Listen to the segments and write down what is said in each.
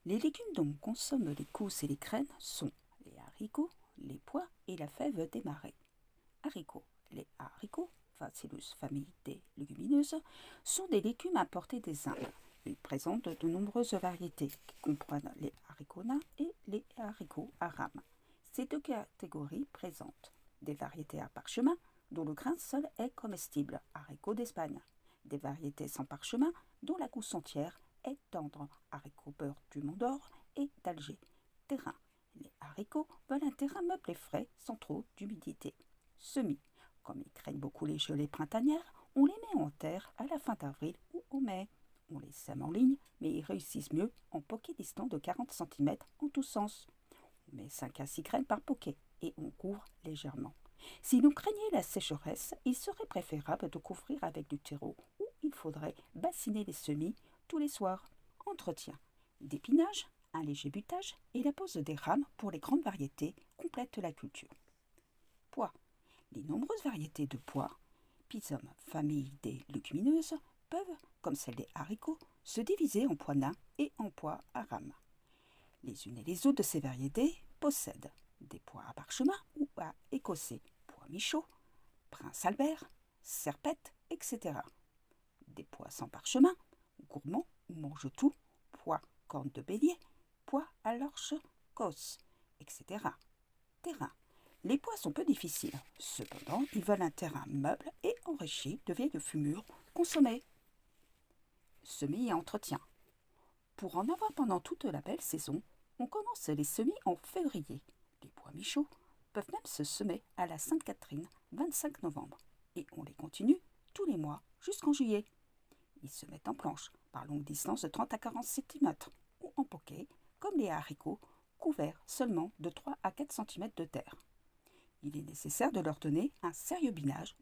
Les légumes dont on consomme les cousses et les graines sont les haricots, les pois et la fève des marais. Haricots. Les haricots, Bacillus famille des légumineuses, sont des légumes importés des Indes. Ils présentent de nombreuses variétés qui comprennent les haricots nains et les haricots à rames. Ces deux catégories présentent des variétés à parchemin dont le grain seul est comestible, haricots d'Espagne, des variétés sans parchemin dont la gousse entière est tendre, haricots beurre du Mont d'Or et d'Alger. Terrain. Les haricots veulent un terrain meublé frais sans trop d'humidité. Semis. Comme ils craignent beaucoup les gelées printanières, on les met en terre à la fin d'avril ou au mai. On les sème en ligne, mais ils réussissent mieux en poquets distants de 40 cm en tous sens. On met 5 à 6 graines par poquet et on couvre légèrement. Si l'on craignait la sécheresse, il serait préférable de couvrir avec du terreau ou il faudrait bassiner les semis tous les soirs. Entretien. D'épinage, un léger butage et la pose des rames pour les grandes variétés complètent la culture. Pois. Les nombreuses variétés de pois, Pisum, famille des légumineuses, peuvent, comme celle des haricots, se diviser en pois nains et en pois à rames. Les unes et les autres de ces variétés possèdent des pois à parchemin ou à écossais, pois michaud, prince Albert, serpette, etc. Des pois sans parchemin, gourmands ou mange-tout, pois corne de bélier, pois à l'orche, cosse, etc. Terrain. Les pois sont peu difficiles. Cependant, ils veulent un terrain meuble et enrichi de vieilles fumures consommées. Semis et entretien. Pour en avoir pendant toute la belle saison, on commence les semis en février. Les pois michauds peuvent même se semer à la Sainte-Catherine, 25 novembre, et on les continue tous les mois jusqu'en juillet. Ils se mettent en planche par longue distance de 30 à 40 cm ou en poquet, comme les haricots, couverts seulement de 3 à 4 cm de terre. Il est nécessaire de leur donner un sérieux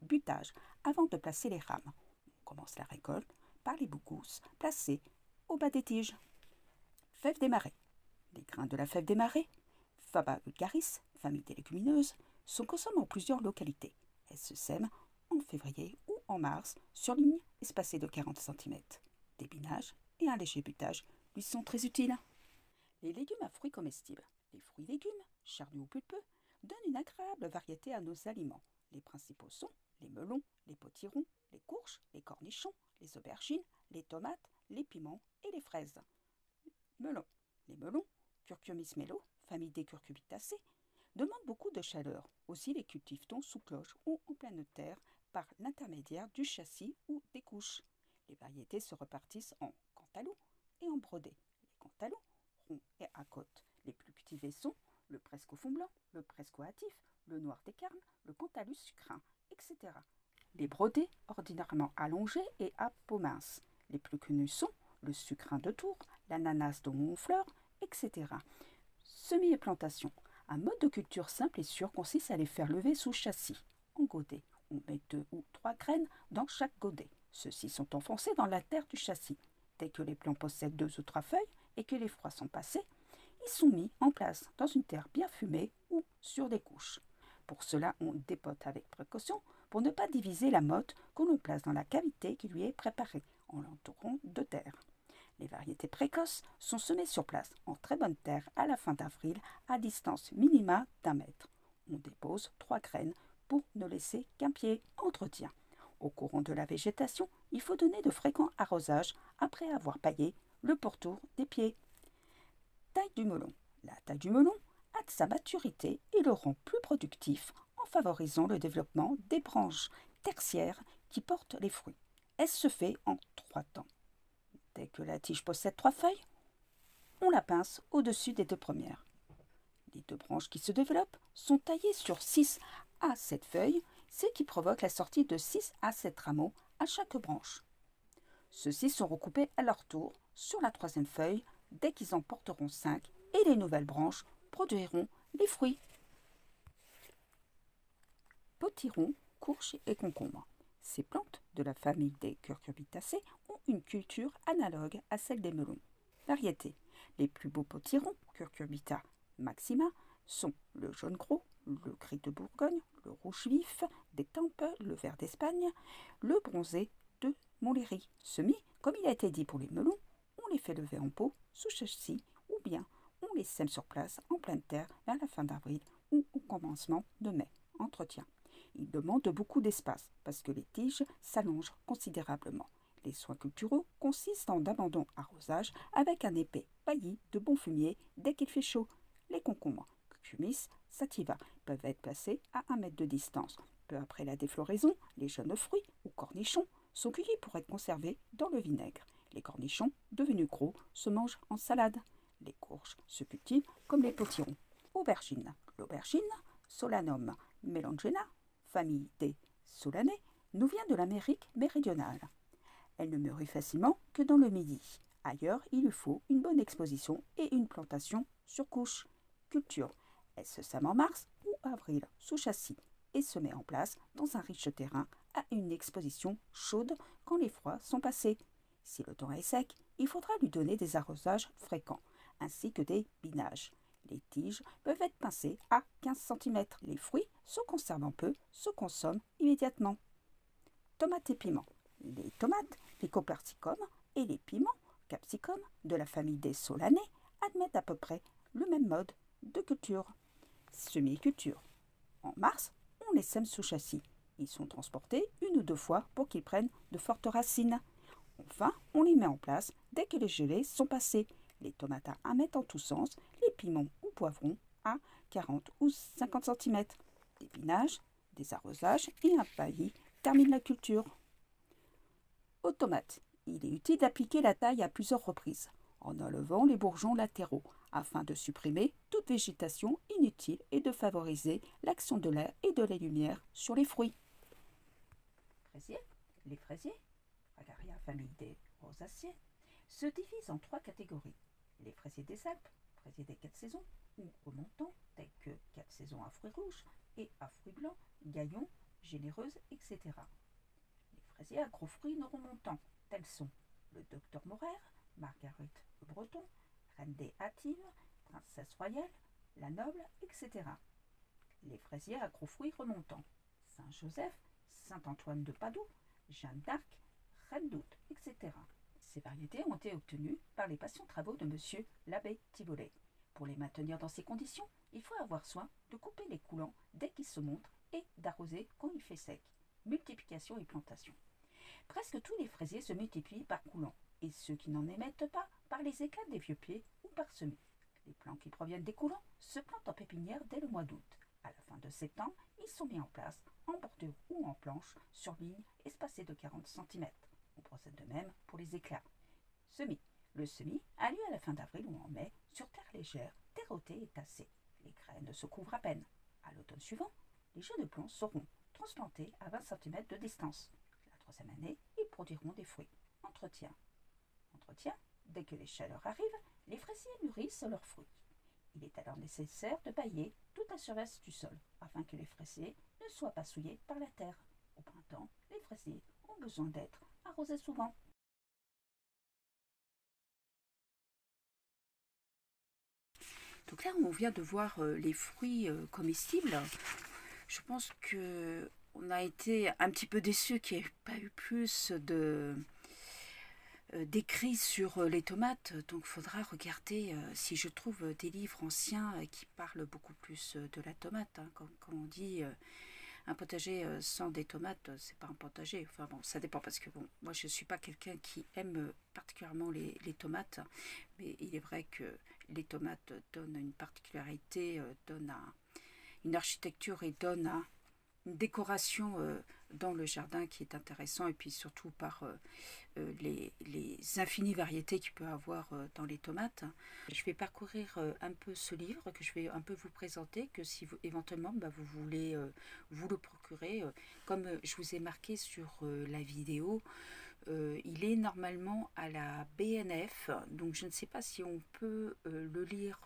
butage avant de placer les rames. On commence la récolte par les boucousses placées au bas des tiges. Fève des marais. Les grains de la fève des marais, Faba vulgaris, famille des légumineuses, sont consommés en plusieurs localités. Elles se sèment en février ou en mars sur ligne espacée de 40 cm. D'épinage et un léger butage lui sont très utiles. Les légumes à fruits comestibles. Les fruits légumes, charnus ou pulpeux, donnent une agréable variété à nos aliments. Les principaux sont les melons, les potirons, les courges, les cornichons, les aubergines, les tomates, les piments et les fraises. Melons. Les melons, Curcumis melo, famille des curcubitacées, demandent beaucoup de chaleur. Aussi les cultive-t-on sous cloche ou en pleine terre par l'intermédiaire du châssis ou des couches. Les variétés se repartissent en cantaloup et en brodé. Les cantaloups, ronds et à côte, les plus cultivés sont le presque au fond blanc, le presque hâtif, le noir des carmes, le cantalus sucrin, etc. Les brodés, ordinairement allongés et à peau mince. Les plus connus sont le sucrin de Tours, l'ananas de Honfleur, etc. Semis et plantation. Un mode de culture simple et sûr consiste à les faire lever sous châssis. En godet, on met 2 ou 3 graines dans chaque godet. Ceux-ci sont enfoncés dans la terre du châssis. Dès que les plants possèdent 2 ou 3 feuilles et que les froids sont passés, ils sont mis en place dans une terre bien fumée ou sur des couches. Pour cela, on dépote avec précaution pour ne pas diviser la motte que l'on place dans la cavité qui lui est préparée en l'entourant de terre. Les variétés précoces sont semées sur place en très bonne terre à la fin d'avril à distance minima d'1 mètre. On dépose 3 graines pour ne laisser qu'un pied. Entretien. Au courant de la végétation, il faut donner de fréquents arrosages après avoir paillé le pourtour des pieds. Taille du melon. La taille du melon a sa maturité et le rend plus productif en favorisant le développement des branches tertiaires qui portent les fruits. Elle se fait en 3 temps. Dès que la tige possède 3 feuilles, on la pince au-dessus des 2 premières. Les 2 branches qui se développent sont taillées sur 6 à 7 feuilles, ce qui provoque la sortie de 6 à 7 rameaux à chaque branche. Ceux-ci sont recoupés à leur tour sur la 3e feuille dès qu'ils en porteront 5 et les nouvelles branches produiront les fruits. Potirons, courges et concombres. Ces plantes de la famille des curcubitacées ont une culture analogue à celle des melons. Variétés. Les plus beaux potirons, Curcubita maxima, sont le jaune gros, le gris de Bourgogne, le rouge vif des Tempes, le vert d'Espagne, le bronzé de Montlhéry. Semis, comme il a été dit pour les melons, on les fait lever en pot sous châssis ou bien on les sème sur place en pleine terre vers la fin d'avril ou au commencement de mai. Entretien. Il demande beaucoup d'espace parce que les tiges s'allongent considérablement. Les soins culturaux consistent en d'abandon arrosage avec un épais paillis de bon fumier dès qu'il fait chaud. Les concombres, cucumis, sativa peuvent être placés à 1 mètre de distance. Peu après la défloraison, les jeunes fruits ou cornichons sont cueillis pour être conservés dans le vinaigre. Les cornichons, devenus gros, se mangent en salade. Les courges se cultivent comme les potirons. Aubergine. L'aubergine, Solanum melongena, famille des Solanés, nous vient de l'Amérique méridionale. Elle ne mûrit facilement que dans le Midi. Ailleurs, il lui faut une bonne exposition et une plantation sur couche. Culture. Elle se sème en mars ou avril sous châssis et se met en place dans un riche terrain à une exposition chaude quand les froids sont passés. Si le temps est sec, il faudra lui donner des arrosages fréquents, ainsi que des binages. Les tiges peuvent être pincées à 15 cm. Les fruits, se conservant peu, se consomment immédiatement. Tomates et piments. Les tomates, les copercicum et les piments, capsicum, de la famille des solanés, admettent à peu près le même mode de culture. Semi-culture. En mars, on les sème sous châssis. Ils sont transportés 1 ou 2 fois pour qu'ils prennent de fortes racines. Enfin, on les met en place dès que les gelées sont passées. Les tomates à 1 mètre en tous sens, les piments ou poivrons à 40 ou 50 cm. Des binages, des arrosages et un paillis terminent la culture. Aux tomates, il est utile d'appliquer la taille à plusieurs reprises, en enlevant les bourgeons latéraux, afin de supprimer toute végétation inutile et de favoriser l'action de l'air et de la lumière sur les fruits. Fraisiers. Les fraisiers, Fragaria famille des rosaceae, se divisent en 3 catégories. Les fraisiers des Alpes, fraisiers des 4 saisons, ou remontants, tels que 4 saisons à fruits rouges et à fruits blancs, gaillons, généreuses, etc. Les fraisiers à gros fruits non remontants, tels sont le docteur Morer, Marguerite le Breton, Reine des Hâtives, Princesse Royale, la Noble, etc. Les fraisiers à gros fruits remontants, Saint-Joseph, Saint-Antoine de Padoue, Jeanne d'Arc, Reine d'Août, etc. Ces variétés ont été obtenues par les patients travaux de M. l'abbé Thivolet. Pour les maintenir dans ces conditions, il faut avoir soin de couper les coulants dès qu'ils se montrent et d'arroser quand il fait sec. Multiplication et plantation. Presque tous les fraisiers se multiplient par coulants, et ceux qui n'en émettent pas par les éclats des vieux pieds ou par semis. Les plants qui proviennent des coulants se plantent en pépinière dès le mois d'août. À la fin de septembre, ils sont mis en place, en bordure ou en planche, sur ligne espacée de 40 cm. On procède de même pour les éclats. Semis. Le semis a lieu à la fin d'avril ou en mai, sur terre légère, terreautée et tassée. Les graines se couvrent à peine. À l'automne suivant, les jeunes plants seront transplantés à 20 cm de distance. La troisième année, ils produiront des fruits. Entretien. Dès que les chaleurs arrivent, les fraisiers mûrissent leurs fruits. Il est alors nécessaire de pailler toute la surface du sol, afin que les fraisiers ne soient pas souillés par la terre. Au printemps, les fraisiers ont besoin d'être arrosés souvent. Donc là, on vient de voir les fruits comestibles. Je pense que on a été un petit peu déçus qu'il n'y ait pas eu plus d'écrits sur les tomates. Donc il faudra regarder si je trouve des livres anciens qui parlent beaucoup plus de la tomate. Hein. Quand on dit un potager sans des tomates, c'est pas un potager. Enfin bon, ça dépend parce que bon, moi je suis pas quelqu'un qui aime particulièrement les tomates, mais il est vrai que les tomates donnent une particularité, donnent une architecture et donnent une décoration dans le jardin qui est intéressant, et puis surtout par les infinies variétés qu'il peut avoir dans les tomates. Je vais parcourir un peu ce livre que je vais un peu vous présenter, que si vous, éventuellement vous voulez vous le procurer, comme je vous ai marqué sur la vidéo, il est normalement à la BNF, donc je ne sais pas si on peut le lire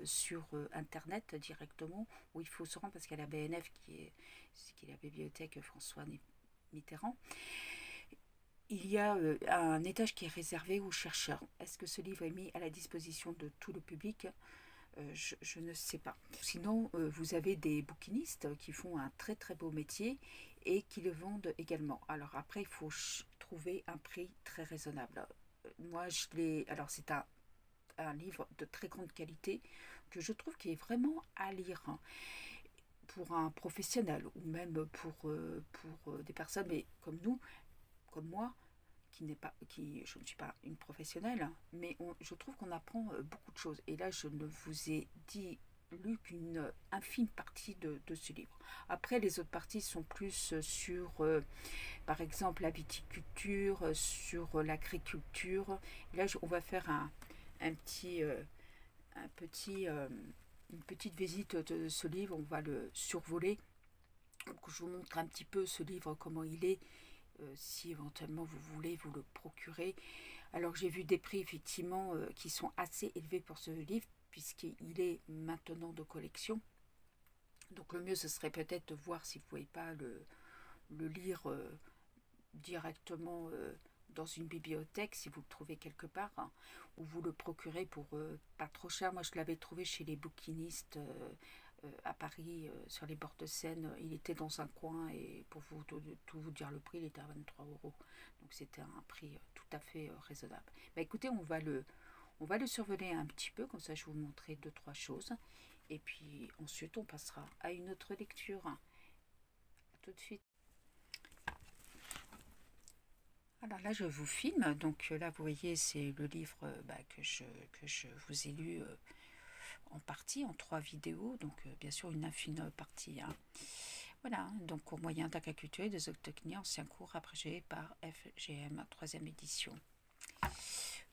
sur internet directement, ou il faut se rendre parce qu'il y a la BNF qui est la bibliothèque François Mitterrand. Il y a un étage qui est réservé aux chercheurs. Est-ce que ce livre est mis à la disposition de tout le public ? Je ne sais pas. Sinon, vous avez des bouquinistes qui font un très très beau métier et qui le vendent également. Alors après, il faut trouver un prix très raisonnable. Moi, je l'ai... Alors c'est un un livre de très grande qualité que je trouve qui est vraiment à lire, hein, pour un professionnel ou même pour des personnes mais comme nous, comme moi, je ne suis pas une professionnelle, hein, mais je trouve qu'on apprend beaucoup de choses. Et là, je ne vous ai lu qu'une infime partie de ce livre. Après, les autres parties sont plus sur, par exemple, la viticulture, sur l'agriculture. Là, on va faire un petit, un petit, une petite visite de ce livre. On va le survoler. Donc, je vous montre un petit peu ce livre, comment il est, si éventuellement vous voulez vous le procurer. Alors j'ai vu des prix effectivement qui sont assez élevés pour ce livre puisqu'il est maintenant de collection. Donc le mieux ce serait peut-être de voir si vous ne pouvez pas le lire directement dans une bibliothèque si vous le trouvez quelque part, hein, ou vous le procurez pour pas trop cher. Moi je l'avais trouvé chez les bouquinistes à Paris, sur les bords de Seine. Il était dans un coin et pour tout vous dire le prix, il était à 23 €. Donc c'était un prix tout à fait raisonnable. Bah, écoutez, on va le survoler un petit peu, comme ça je vais vous montrer deux, trois choses. Et puis ensuite on passera à une autre lecture. À tout de suite. Alors là je vous filme, donc là vous voyez c'est le livre que je vous ai lu en partie, en 3 vidéos, donc bien sûr une infime partie, hein. Voilà, donc au moyen d'agriculture et de zootechnie, ancien cours abrégé par FGM, 3e édition.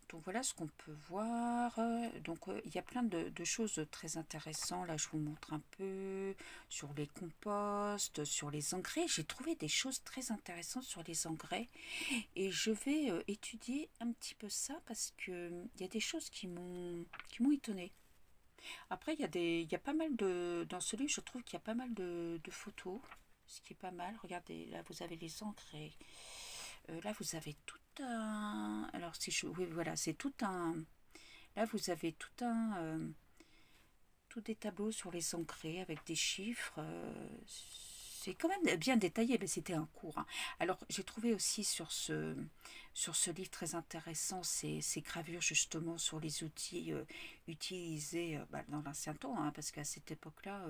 Donc voilà ce qu'on peut voir. Donc il y a plein de choses très intéressantes. Là je vous montre un peu sur les composts, sur les engrais. J'ai trouvé des choses très intéressantes sur les engrais. Et je vais étudier un petit peu ça parce que il y a des choses qui m'ont étonnée. Après, il y a pas mal dans ce livre, je trouve qu'il y a pas mal de photos, ce qui est pas mal. Regardez, là vous avez les engrais. Là vous avez tout un. Alors si je, oui voilà, c'est tout un. Là vous avez tout des tableaux sur les engrais avec des chiffres. C'est quand même bien détaillé, mais c'était un cours, hein. Alors j'ai trouvé aussi sur ce livre très intéressant ces gravures justement sur les outils utilisés dans l'ancien temps, hein, parce qu'à cette époque-là,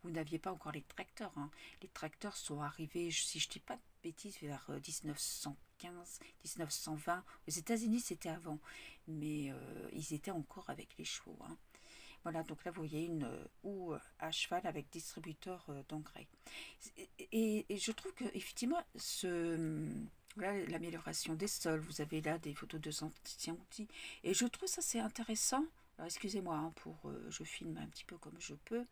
vous n'aviez pas encore les tracteurs, hein. Les tracteurs sont arrivés, si je ne dis pas de bêtises, vers 1915, 1920. Aux États-Unis, c'était avant, mais ils étaient encore avec les chevaux, hein. Voilà, donc là vous voyez une houe à cheval avec distributeur d'engrais. Et je trouve que effectivement voilà l'amélioration des sols. Vous avez là des photos de anciens outils. Et je trouve ça c'est intéressant. Alors excusez-moi hein, je filme un petit peu comme je peux.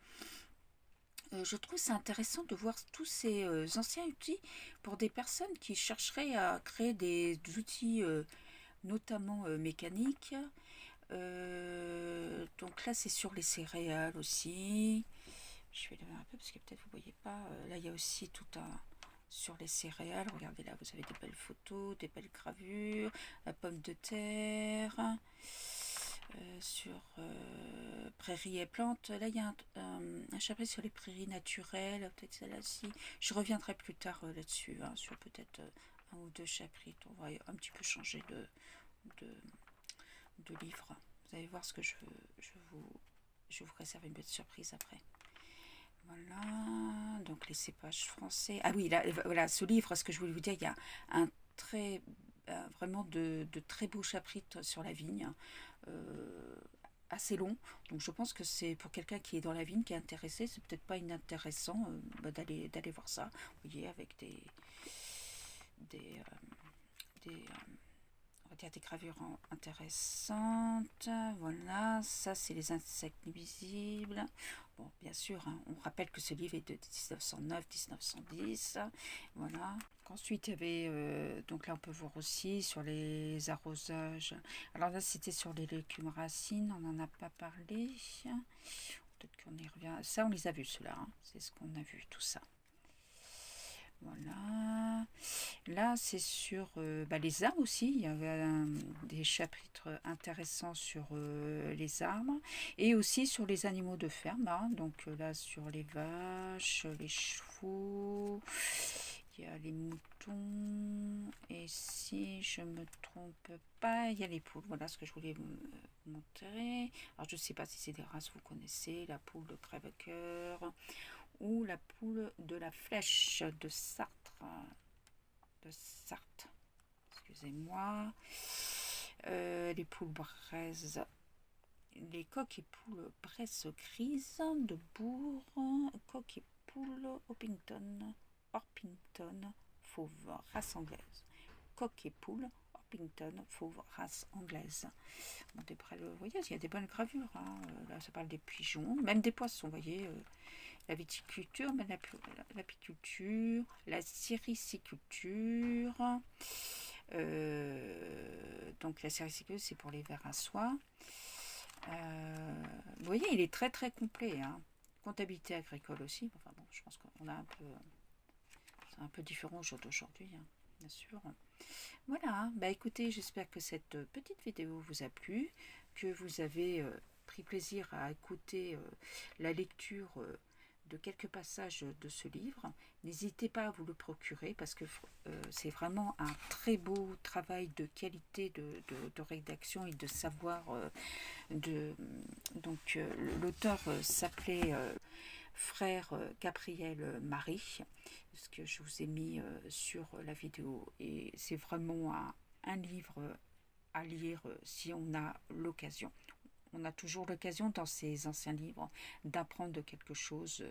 Je trouve ça intéressant de voir tous ces anciens outils pour des personnes qui chercheraient à créer des outils notamment mécaniques. Donc là c'est sur les céréales aussi. Je vais lever un peu parce que peut-être vous ne voyez pas. Là il y a aussi tout un sur les céréales. Regardez là, vous avez des belles photos, des belles gravures, la pomme de terre. Sur prairies et plantes. Là il y a un chapitre sur les prairies naturelles, peut-être celle-là-ci. Je reviendrai plus tard là-dessus, hein, sur peut-être un ou deux chapitres. On va un petit peu changer de, de livre. Vous allez voir ce que je vous réserve une belle surprise après. Voilà, donc les cépages français. Ah oui, là, voilà, ce livre, ce que je voulais vous dire, il y a un très, vraiment de très beaux chapitres sur la vigne, assez long. Donc je pense que c'est pour quelqu'un qui est dans la vigne, qui est intéressé, c'est peut-être pas inintéressant d'aller voir ça. Vous voyez, avec des, on va dire des gravures intéressantes. Voilà, ça c'est les insectes nuisibles. Bon, bien sûr, hein, on rappelle que ce livre est de 1909-1910. Voilà. Ensuite, il y avait, donc là on peut voir aussi sur les arrosages. Alors là c'était sur les légumes racines, on n'en a pas parlé. Peut-être qu'on y revient. Ça on les a vus ceux-là, hein. C'est ce qu'on a vu, tout ça. Voilà. Là, c'est sur les arbres aussi. Il y avait des chapitres intéressants sur les arbres et aussi sur les animaux de ferme, hein. Donc là, sur les vaches, les chevaux, il y a les moutons et si je me trompe pas, il y a les poules. Voilà ce que je voulais vous montrer. Alors je ne sais pas si c'est des races que vous connaissez, la poule de Crèvecoeur ou la poule de la Flèche de Sarthe. Excusez-moi. Les poules braises, les coqs et poules bresse grise de Bourg, coq et poule Orpington, fauve, race anglaise. Coq et poule Orpington, fauve, race anglaise. Bon, vous voyez, il y a des bonnes gravures. Hein. Là, ça parle des pigeons, même des poissons, vous voyez. La viticulture, même l'apiculture, la sériciculture. Donc la sériciculture, c'est pour les vers à soie. Vous voyez, il est très très complet. Hein. Comptabilité agricole aussi. Enfin bon, je pense qu'on a c'est un peu différent au jour d'aujourd'hui, hein, bien sûr. Voilà, bah écoutez, j'espère que cette petite vidéo vous a plu, que vous avez pris plaisir à écouter la lecture de quelques passages de ce livre. N'hésitez pas à vous le procurer parce que c'est vraiment un très beau travail de qualité de rédaction et de savoir. Donc l'auteur s'appelait frère Gabriel Marie, ce que je vous ai mis sur la vidéo. Et c'est vraiment un livre à lire si on a l'occasion. On a toujours l'occasion dans ces anciens livres d'apprendre quelque chose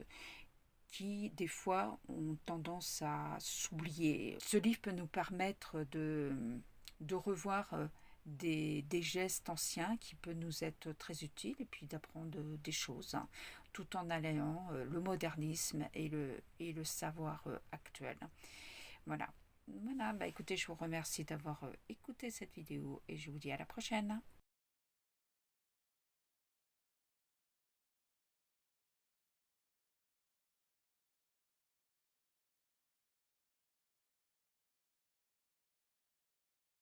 qui, des fois, ont tendance à s'oublier. Ce livre peut nous permettre de revoir des gestes anciens qui peuvent nous être très utiles et puis d'apprendre des choses, hein, tout en alliant le modernisme et le savoir actuel. Voilà. Voilà, bah écoutez, je vous remercie d'avoir écouté cette vidéo et je vous dis à la prochaine.